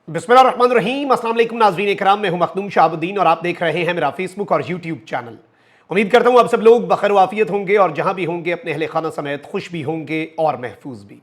बिस्मिल्लाहिर्रहमानिर्रहीम। अस्सलाम वालेकुम नाज़रीन इकराम, मैं हूं मखदूम शाहबुद्दीन और आप देख रहे हैं मेरा फेसबुक और यूट्यूब चैनल। उम्मीद करता हूं आप सब लोग बखैर वाफियत होंगे और जहां भी होंगे अपने अहले खाना समेत खुश भी होंगे और महफूज भी।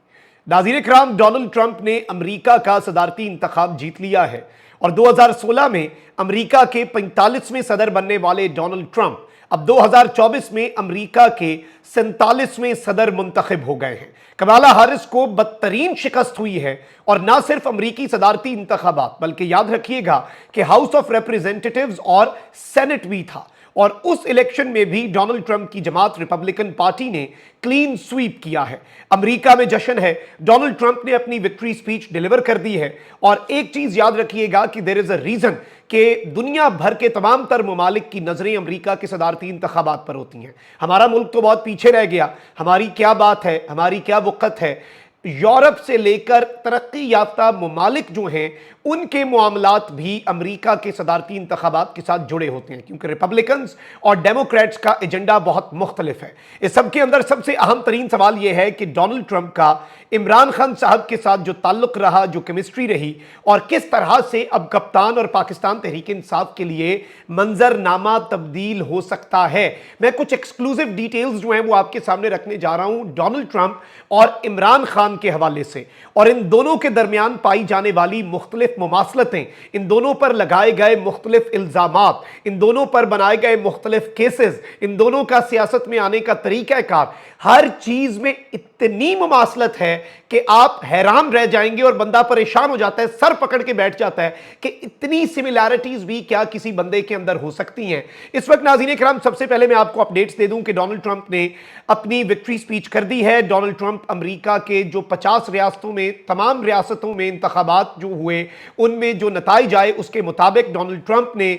नाज़रीन इकराम, डोनाल्ड ट्रंप ने अमेरिका का सदारती इंतखाब जीत लिया है और 2016 में अमेरिका के 45वें सदर बनने वाले डोनाल्ड ट्रंप अब 2024 में अमेरिका के 47वें सदर मुंतखब हो गए हैं। कमाला हारिस को बदतरीन शिकस्त हुई है और ना सिर्फ अमेरिकी सदारती इंतखाबात बल्कि याद रखिएगा कि हाउस ऑफ रिप्रेजेंटेटिव्स और सेनेट भी था और उस इलेक्शन में भी डोनाल्ड ट्रंप की जमात रिपब्लिकन पार्टी ने क्लीन स्वीप किया है। अमेरिका में जश्न है, डोनाल्ड ट्रंप ने अपनी विक्ट्री स्पीच डिलीवर कर दी है और एक चीज याद रखिएगा कि देयर इज अ रीजन कि दुनिया भर के तमाम तर ममालिक की नजरें अमेरिका के सदारती इंतखाबात पर होती हैं। हमारा मुल्क तो बहुत पीछे रह गया, हमारी क्या बात है, हमारी क्या वक़्त है। यूरोप से लेकर तरक्की याफ्ता ममालिक जो हैं उनके मामलात भी अमेरिका के सदारती इंतखाबात के साथ जुड़े होते हैं क्योंकि रिपब्लिकन्स और डेमोक्रेट्स का एजेंडा बहुत मुख्तलिफ है। इस सब के अंदर सबसे अहम तरीन सवाल यह है कि डोनाल्ड ट्रंप का इमरान खान साहब के साथ जो ताल्लुक रहा, जो केमिस्ट्री रही और किस तरह से अब कप्तान और पाकिस्तान तहरीक इंसाफ के लिए मंजरनामा तब्दील हो सकता है। मैं कुछ एक्सक्लूसिव डिटेल्स जो हैं वो आपके सामने रखने जा रहा हूं डोनाल्ड ट्रंप और इमरान खान के हवाले से और इन दोनों के दरमियान पाई जाने वाली मुख्तलिफ मुमासलतें, इन दोनों पर लगाए गए मुख्तलिफ इल्जामात, इन दोनों पर बनाए गए मुख्तलिफ केसेस, इन दोनों का सियासत में आने का तरीकाकार, हर चीज में इतनी मुमासलत है कि आप हैरान रह जाएंगे और बंदा परेशान हो जाता है, सर पकड़ के बैठ जाता है कि इतनी सिमिलैरिटीज भी क्या किसी बंदे के अंदर हो सकती हैं। इस वक्त नाज़रीन किराम, सबसे पहले मैं आपको अपडेट्स दे दूं कि डोनाल्ड ट्रंप ने अपनी विक्ट्री स्पीच कर दी है। डोनाल्ड ट्रंप अमेरिका के जो 50 रियासतों में, तमाम रियासतों में इंतखाबात जो हुए उनमें जो नताइज आए उसके मुताबिक डोनाल्ड ट्रंप ने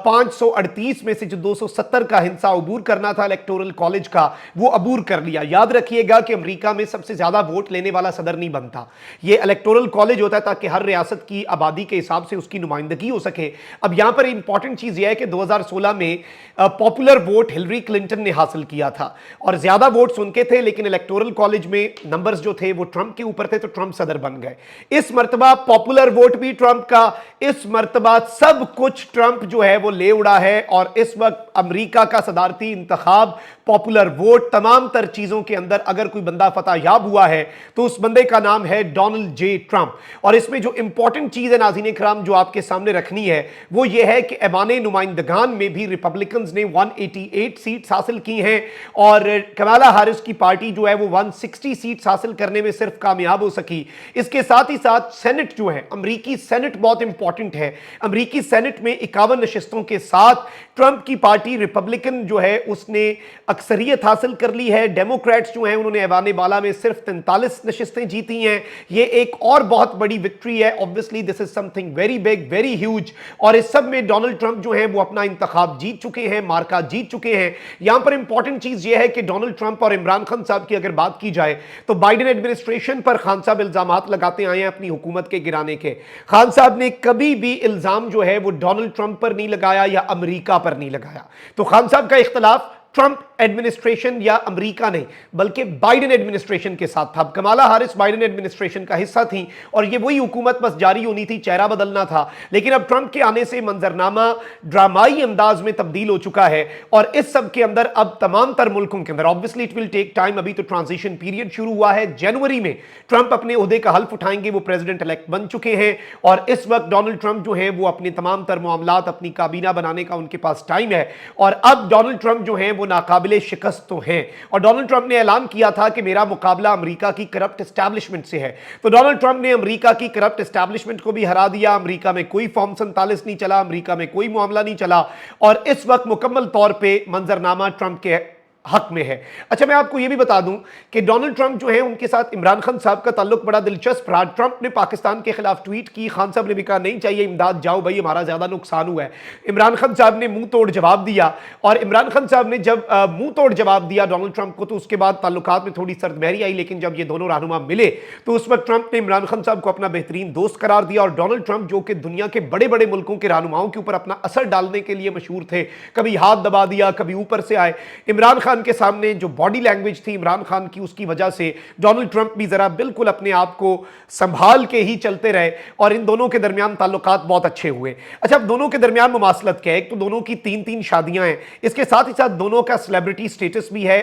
538 में से जो 270 का हिस्सा अबूर करना था इलेक्टोरल कॉलेज का, वो अबूर कर लिया। याद रखिएगा कि अमेरिका में सबसे ज्यादा वोट लेने वाला सदर नहीं बनता, ये इलेक्टोरल कॉलेज होता है ताकि हर रियासत की आबादी के हिसाब से उसकी नुमाइंदगी हो सके। अब यहां पर इंपॉर्टेंट चीज यह है कि 2016 में पॉपुलर वोट हिलरी क्लिंटन ने हासिल किया था और ज्यादा वोट्स उनके थे, लेकिन इलेक्टोरल कॉलेज में नंबर्स जो थे वो ट्रंप के ऊपर थे तो ट्रंप सदर बन गए। इस मर्तबा पॉपुलर वोट भी ट्रंप का, इस मर्तबा सब कुछ ट्रंप जो है वो ले उड़ा है और इस वक्त अमेरिका का सदारती इंतखाब, पॉपुलर वोट, तमाम तर चीजों के अंदर अगर कोई बंदा फतहयाब हुआ है तो उस बंदे का नाम है डोनाल्ड जे ट्रंप। और इसमें जो इंपॉर्टेंट चीज है नाज़रीन इकराम जो आपके सामने रखनी है वो ये है कि ऐवान नुमाइंदगान में भी रिपब्लिकन्स ने 188 सीट्स हासिल की हैं और कमाला हारिस की पार्टी जो है वो 160 सीट्स हासिल करने में सिर्फ कामयाब हो सकी। इसके साथ ही साथ सेनेट जो है, अमरीकी सेनेट बहुत इंपॉर्टेंट है। अमरीकी सेनेट में 51 नशिस्तों के साथ ट्रंप की पार्टी रिपब्लिकन जो है उसने अक्सरियत हासिल कर ली है। डेमोक्रेट्स जो हैं उन्होंने ऐवान बाला में सिर्फ 43 नशिस्तें जीती हैं। ये एक और बहुत बड़ी विक्ट्री है। Obviously this is something very big, very huge और इस सब में डोनाल्ड ट्रंप जो है वो अपना इंतखाब जीत चुके हैं, मार्का जीत चुके हैं। यहां पर इंपॉर्टेंट चीज यह है कि डोनाल्ड ट्रंप और इमरान खान साहब की अगर बात की जाए तो बाइडेन एडमिनिस्ट्रेशन पर खान साहब इल्जामात लगाते आए हैं अपनी हुकूमत के गिराने के। खान साहब ने कभी भी इल्जाम जो है वो डोनाल्ड ट्रंप पर नहीं लगाया या अमेरिका पर नहीं लगाया। तो खान साहब का इख्तलाफ ट्रंप एडमिनिस्ट्रेशन या अमेरिका नहीं बल्कि बाइडेन एडमिनिस्ट्रेशन के साथ था। कमाला हारिस बाइडेन एडमिनिस्ट्रेशन का हिस्सा थी और ये वही हुकूमत बस जारी होनी थी, चेहरा बदलना था। लेकिन अब ट्रंप के आने से मंजरनामा ड्रामाई अंदाज में तब्दील हो चुका है और इस सब के अंदर अब तमाम तर मुल्कों के अंदर obviously it will take time, अभी तो ट्रांजिशन पीरियड शुरू हुआ है। जनवरी में ट्रंप अपने ओहदे का हल्फ उठाएंगे, वो प्रेसिडेंट इलेक्ट बन चुके हैं और इस वक्त डोनाल्ड ट्रंप जो है वो अपने तमाम तर मामलात, अपनी काबीना बनाने का उनके पास टाइम है और अब डोनाल्ड ट्रंप जो है वो नाकाबिले शिकस्त तो हैं और डोनाल्ड ट्रंप ने ऐलान किया था कि मेरा मुकाबला अमेरिका की करप्ट एस्टैब्लिशमेंट से है। तो डोनाल्ड ट्रंप ने अमेरिका की करप्ट एस्टैब्लिशमेंट को भी हरा दिया। अमेरिका में कोई फॉर्म 47 नहीं चला, अमेरिका में कोई मामला नहीं चला और इस वक्त मुकम्मल तौर पे मंजरनामा ट्रंप के हक में है। अच्छा, मैं आपको यह भी बता दूं कि डोनाल्ड ट्रंप जो है उनके साथ इमरान खान साहब का ताल्लुक बड़ा दिलचस्प रहा। ट्रंप ने पाकिस्तान के खिलाफ ट्वीट की, खान साहब ने भी कहा नहीं चाहिए इमदाद, जाओ भाई हमारा ज्यादा नुकसान हुआ है। इमरान खान साहब ने मुंह तोड़ जवाब दिया और इमरान खान साहब ने जब मुंह तोड़ जवाब दिया डोनाल्ड ट्रंप को तो उसके बाद ताल्लुकात में थोड़ी सर्दमहरी आई। लेकिन जब ये दोनों रहनुमा मिले तो उस वक्त ट्रंप ने इमरान खान साहब को अपना बेहतरीन दोस्त करार दिया और डोनाल्ड ट्रंप जो कि दुनिया के बड़े बड़े मुल्कों के रहनुमाओं के ऊपर अपना असर डालने के लिए मशहूर थे, कभी हाथ दबा दिया, कभी ऊपर से आए, इमरान खान खान के सामने जो बॉडी लैंग्वेज थी इमरान खान की, उसकी वजह से डोनाल्ड ट्रंप भी जरा बिल्कुल अपने आप को संभाल के ही चलते रहे और इन दोनों के दरमियान ताल्लुकात बहुत अच्छे हुए। अच्छा, अब दोनों के दरमियान मुमासलत क्या है? एक तो दोनों की 3-3 शादियां हैं, इसके साथ ही साथ दोनों का सेलिब्रिटी स्टेटस भी है।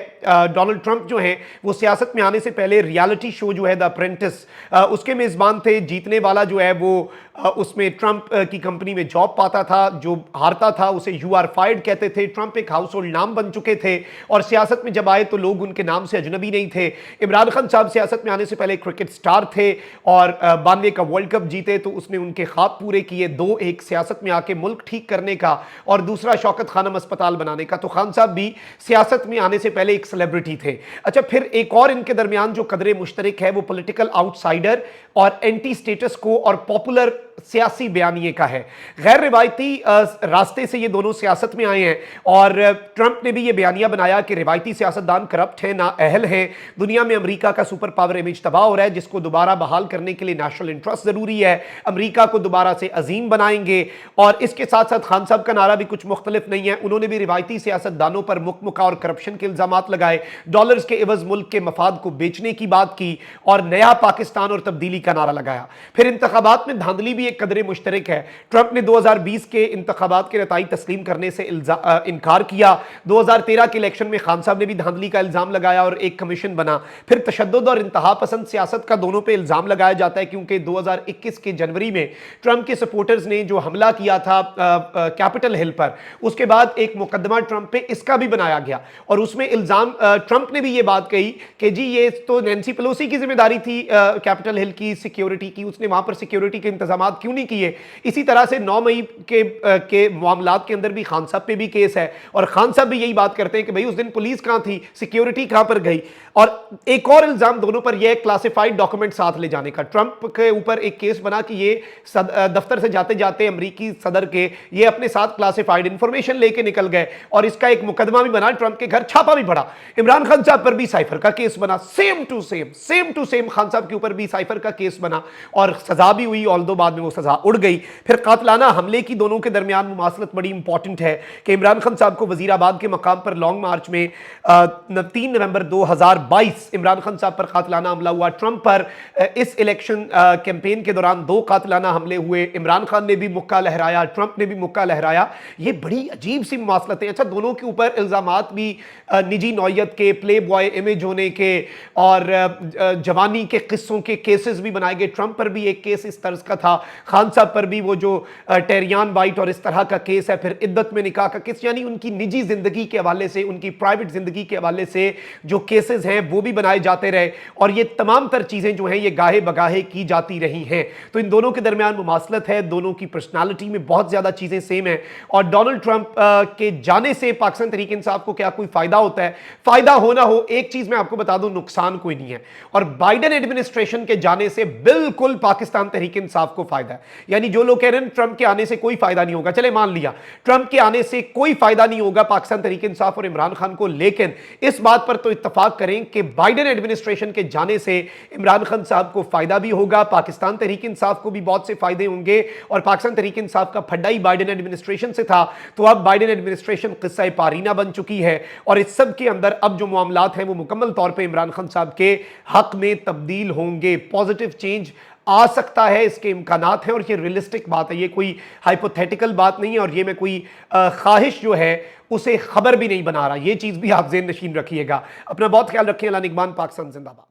डोनाल्ड ट्रंप जो है वो सियासत में आने से पहले रियलिटी शो जो है द अप्रेंटिस, उसके मेजबान थे। जीतने वाला जो है वो उसमें ट्रंप की कंपनी में जॉब पाता था, जो हारता था उसे यू आर फायर्ड कहते थे। ट्रंप एक हाउस होल्ड नाम बन चुके थे और सियासत में जब आए तो लोग उनके नाम से अजनबी नहीं थे। इमरान खान साहब सियासत में आने से पहले क्रिकेट स्टार थे और 92 का वर्ल्ड कप जीते तो उसने उनके ख्वाब पूरे किए, दो, एक सियासत में आके मुल्क ठीक करने का और दूसरा शौकत खानम अस्पताल बनाने का। तो खान साहब भी सियासत में आने से पहले एक सेलिब्रिटी थे। अच्छा, फिर एक और इनके दरमियान जो कदरे मुश्तरक है वो पॉलिटिकल आउटसाइडर और एंटी स्टेटस को और पॉपुलर सियासी बयानिए का है। गैर रिवायती रास्ते से ये दोनों सियासत में आए हैं और ट्रंप ने भी ये बयानिया बनाया कि रिवायती सियासतदान करप्ट हैं, नाअहल हैं, दुनिया में अमेरिका का सुपर पावर इमेज तबाह हो रहा है, जिसको दोबारा बहाल करने के लिए नेशनल इंटरेस्ट जरूरी है, अमेरिका को दोबारा से अजीम बनाएंगे। और इसके साथ साथ खान साहब का नारा भी कुछ मुख्तलिफ नहीं है, उन्होंने भी रिवायती सियासतदानों पर मुकमुका और करप्शन के इल्जामात लगाए, डॉलर्स के एवज मुल्क के मफाद को बेचने की बात की और नया पाकिस्तान और तब्दीली का नारा लगाया। फिर इंतखाबात में धांधली भी एक कदरे मुश्तरक है। ट्रंप ने 2020 के इंतखाबात के नताइज तस्लीम करने से इनकार किया। 2013 के इलेक्शन में खान साहब ने भी धांधली का इल्जाम लगाया और एक कमीशन बना। फिर तशद्दुद और इंतहा पसंद सियासत का दोनों पे इल्जाम लगाया जाता है, क्योंकि 2021 के जनवरी में ट्रंप के सपोर्टर्स ने जो हमला किया था कैपिटल हिल पर, उसके बाद एक मुकदमा ट्रंप पे इसका भी बनाया गया और उसमें इल्जाम ट्रंप ने भी ये बात कही कि जी ये तो नैन्सी पेलोसी की जिम्मेदारी थी कैपिटल हिल की सिक्योरिटी की, उसने वहां पर सिक्योरिटी के इंतजाम क्यों नहीं किए। इसी तरह से 9 मई के मामलात के अंदर भी खान साहब पे भी केस है और खान साहब भी यही बात करते हैं कि भाई उस दिन पुलिस कहां थी, सिक्योरिटी कहां पर गई। और एक और इल्जाम दोनों पर यह क्लासिफाइड डॉक्यूमेंट साथ ले जाने का। ट्रंप के ऊपर एक केस बना कि ये दफ्तर से जाते जाते अमेरिकी सदर के ये अपने साथ क्लासिफाइड इंफॉर्मेशन लेके निकल गए और इसका एक मुकदमा भी बना, ट्रंप के घर छापा भी पड़ा। इमरान खान साहब पर भी साइफर का केस बना, सेम टू सेम खान साहब के ऊपर भी साइफर का केस बना और सजा भी हुई, ऑल्दो बाद में वो सजा उड़ गई। फिर कातलाना हमले की दोनों के दरमियान मुमासलत बड़ी इंपॉर्टेंट है कि इमरान खान साहब को वजीराबाद के मकाम पर लॉन्ग मार्च में 3 नवंबर 2022 इमरान खान साहब पर कातलाना हमला हुआ। ट्रंप पर इस इलेक्शन कैंपेन के दौरान 2 कातलाना हमले हुए, इमरान खान ने भी मुक्का लहराया, ट्रंप ने भी मुक्का लहराया। ये बड़ी अजीब सी मुमासलतें। अच्छा, दोनों के ऊपर इल्जामात भी निजी नौयत के, प्ले बॉय इमेज होने के और जवानी के किस्सों के केसेस भी बनाए गए। ट्रंप पर भी एक केस इस तर्ज का था, खान साहब पर भी वो जो टेरियान वाइट और इस तरह का केस है, फिर इद्दत में निकाह का केस, यानी उनकी निजी जिंदगी के हवाले से, उनकी प्राइवेट जिंदगी के हवाले से जो केसेस हैं वो भी बनाए जाते रहे और ये तमाम तर चीजें जो हैं ये गाहे बगाहे की जाती रही हैं। तो इन दोनों के दरमियान मुमासलत है, दोनों की पर्सनालिटी में बहुत ज्यादा चीजें सेम है और डोनाल्ड ट्रंप के जाने से पाकिस्तान तहरीक इंसाफ को क्या कोई फायदा होता है? फायदा हो ना हो, एक चीज मैं आपको बता दूं, नुकसान कोई नहीं है। और बाइडेन एडमिनिस्ट्रेशन के जाने से बिल्कुल पाकिस्तान तहरीक इंसाफ को फायदा है। यानी जो लोग कह रहे हैं ट्रंप के आने से कोई फायदा नहीं होगा, चले मान लिया ट्रंप के आने से कोई फायदा नहीं होगा पाकिस्तान तहरीक इंसाफ और इमरान खान को, लेकिन इस बात पर तो इत्तफाक करें कि बाइडेन एडमिनिस्ट्रेशन के जाने से इमरान खान साहब को फायदा भी होगा, पाकिस्तान तहरीक इंसाफ को भी बहुत से फायदे होंगे और पाकिस्तान तहरीक इंसाफ का फड्डा ही बाइडेन एडमिनिस्ट्रेशन से था, तो अब बाइडेन एडमिनिस्ट्रेशन किस्सा पारीना बन चुकी है और इस सब के अंदर अब जो मामलात हैं वो मुकम्मल तौर पे इमरान खान साहब के हक में तब्दील होंगे। पॉजिटिव चेंज आ सकता है, इसके इम्कानात हैं और ये रियलिस्टिक बात है, ये कोई हाइपोथेटिकल बात नहीं है और ये मैं कोई ख्वाहिश जो है उसे खबर भी नहीं बना रहा। ये चीज़ भी आप ज़हन नशीन रखिएगा। अपना बहुत ख्याल रखिए। अल्लाह निगहबान। पाकिस्तान जिंदाबाद।